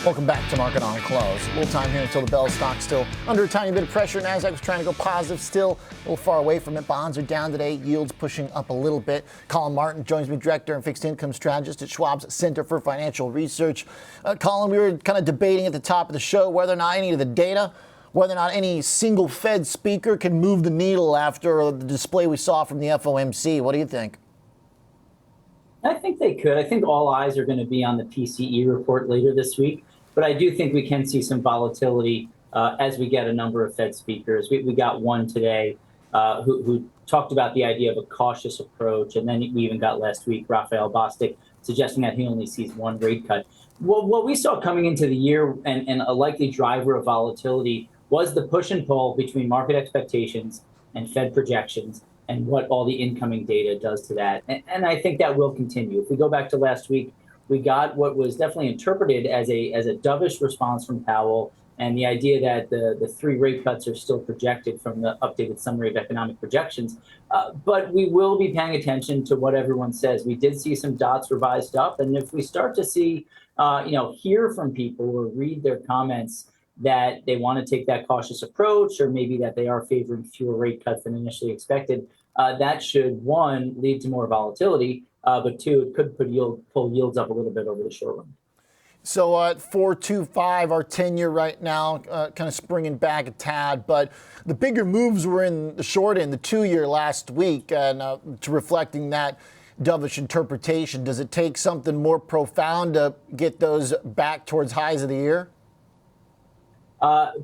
Welcome back to Market on Close. A little time here until the bell. Stock still under a tiny bit of pressure. NASDAQ was trying to go positive, still a little far away from it. Bonds are down today. Yields pushing up a little bit. Collin Martin joins me, Director and Fixed Income Strategist at Schwab's Center for Financial Research. Collin, we were kind of debating at the top of the show whether or not any of the data, whether or not any single Fed speaker can move the needle after the display we saw from the FOMC. What do you think? I think they could. I think all eyes are going to be on the PCE report later this week. But I do think we can see some volatility as we get a number of Fed speakers. We got one today who talked about the idea of a cautious approach. And then we even got last week, Raphael Bostic, suggesting that he only sees one rate cut. Well, what we saw coming into the year and a likely driver of volatility was the push and pull between market expectations and Fed projections and what all the incoming data does to that. And I think that will continue. If we go back to last week, we got what was definitely interpreted as a dovish response from Powell, and the idea that the three rate cuts are still projected from the updated summary of economic projections. But we will be paying attention to what everyone says. We did see some dots revised up, and if we start to see, hear from people or read their comments that they want to take that cautious approach, or maybe that they are favoring fewer rate cuts than initially expected, that should, one, lead to more volatility, but two, it could pull yields up a little bit over the short run. So at 4.25, our 10-year right now, kind of springing back a tad. But the bigger moves were in the short end, the 2-year last week, and to reflecting that dovish interpretation. Does it take something more profound to get those back towards highs of the year?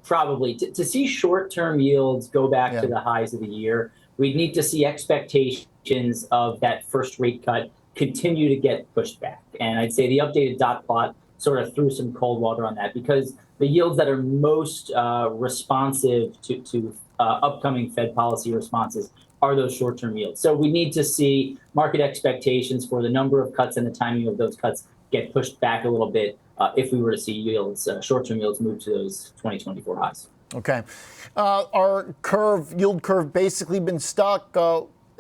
Probably. To see short-term yields go back to the highs of the year, we need to see expectations of that first rate cut continue to get pushed back. And I'd say the updated dot plot sort of threw some cold water on that, because the yields that are most responsive to upcoming Fed policy responses are those short-term yields. So we need to see market expectations for the number of cuts and the timing of those cuts get pushed back a little bit if we were to see yields, short-term yields move to those 2024 highs. Okay. Our yield curve basically been stuck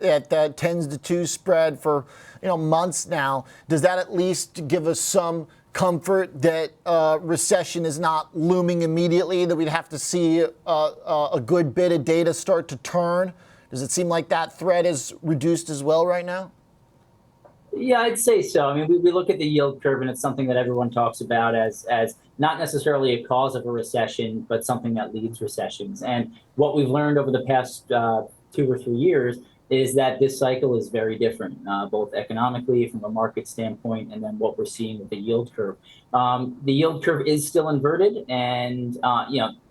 at that 10s to 2 spread for months now. Does that at least give us some comfort that recession is not looming immediately, that we'd have to see a good bit of data start to turn? Does it seem like that threat is reduced as well right now? Yeah, I'd say so. I mean, we look at the yield curve, and it's something that everyone talks about as not necessarily a cause of a recession, but something that leads recessions. And what we've learned over the past 2 or 3 years is that this cycle is very different, both economically, from a market standpoint, and then what we're seeing with the yield curve. The yield curve is still inverted, and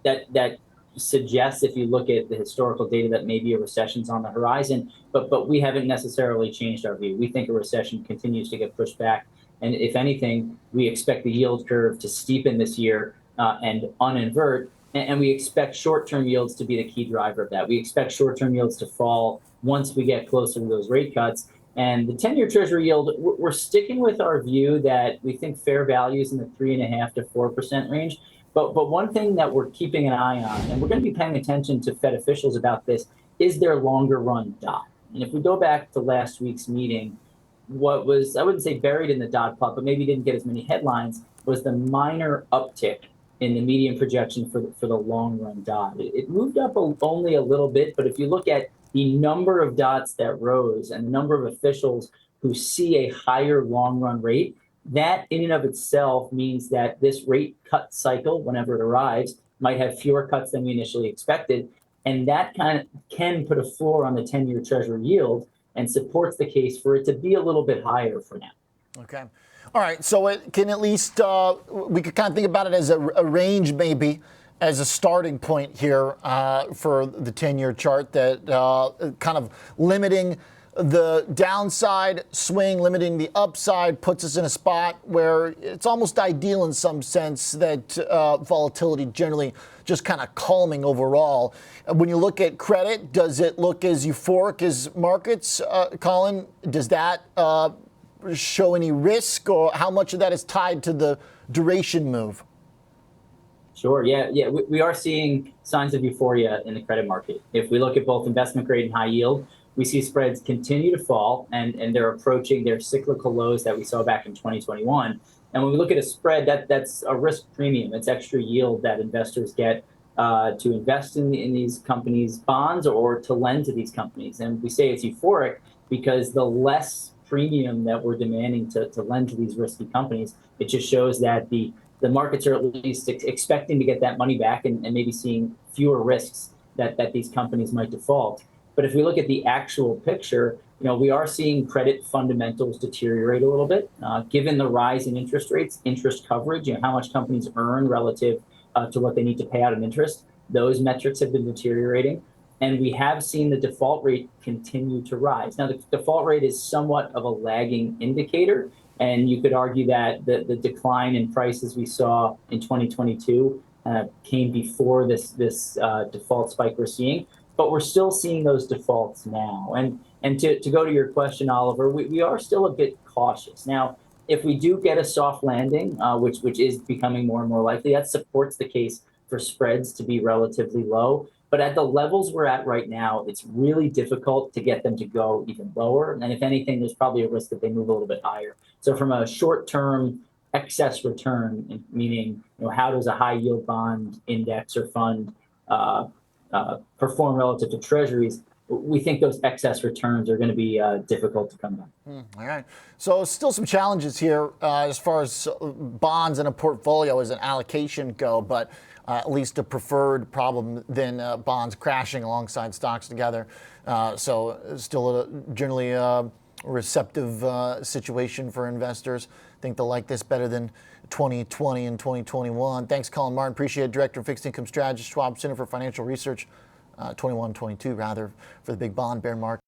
that suggests, if you look at the historical data, that maybe a recession's on the horizon, but we haven't necessarily changed our view. We think a recession continues to get pushed back, and if anything, we expect the yield curve to steepen this year and uninvert, and we expect short-term yields to be the key driver of that. We expect short-term yields to fall once we get closer to those rate cuts. And the 10-year Treasury yield, we're sticking with our view that we think fair value is in the 3.5% to 4% range. But one thing that we're keeping an eye on, and we're going to be paying attention to Fed officials about this, is their longer run dot. And if we go back to last week's meeting, what was, I wouldn't say buried in the dot plot, but maybe didn't get as many headlines, was the minor uptick in the median projection for the long run dot. It moved up only a little bit, but if you look at the number of dots that rose and the number of officials who see a higher long run rate, that in and of itself means that this rate cut cycle, whenever it arrives, might have fewer cuts than we initially expected. And that kind of can put a floor on the 10-year Treasury yield and supports the case for it to be a little bit higher for now. Okay. All right. So it can at least, we could kind of think about it as a range, maybe, as a starting point here for the 10-year chart, that kind of limiting the downside swing, limiting the upside, puts us in a spot where it's almost ideal in some sense, that volatility generally just kind of calming overall. When you look at credit, does it look as euphoric as markets, Collin? Does that show any risk, or how much of that is tied to the duration move? Sure. Yeah. We are seeing signs of euphoria in the credit market. If we look at both investment grade and high yield, we see spreads continue to fall, and they're approaching their cyclical lows that we saw back in 2021. And when we look at a spread, that's a risk premium. It's extra yield that investors get to invest in these companies' bonds or to lend to these companies. And we say it's euphoric because the less premium that we're demanding to lend to these risky companies, it just shows that the markets are at least expecting to get that money back and maybe seeing fewer risks that these companies might default. But if we look at the actual picture, we are seeing credit fundamentals deteriorate a little bit, given the rise in interest rates, interest coverage, how much companies earn relative to what they need to pay out in interest. Those metrics have been deteriorating. And we have seen the default rate continue to rise. Now, the default rate is somewhat of a lagging indicator. And you could argue that the decline in prices we saw in 2022 came before this default spike we're seeing. But we're still seeing those defaults now. And to go to your question, Oliver, we are still a bit cautious. Now, if we do get a soft landing, which is becoming more and more likely, that supports the case for spreads to be relatively low. But at the levels we're at right now, it's really difficult to get them to go even lower. And if anything, there's probably a risk that they move a little bit higher. So from a short-term excess return, meaning how does a high-yield bond index or fund perform relative to treasuries, we think those excess returns are going to be difficult to come by. All right. So still some challenges here as far as bonds in a portfolio as an allocation go, but at least a preferred problem than bonds crashing alongside stocks together. So still generally a receptive situation for investors. I think they'll like this better than 2020 and 2021. Thanks, Collin Martin. Appreciate it. Director of Fixed Income Strategy, Schwab Center for Financial Research. 21-22 rather, for the big bond bear market.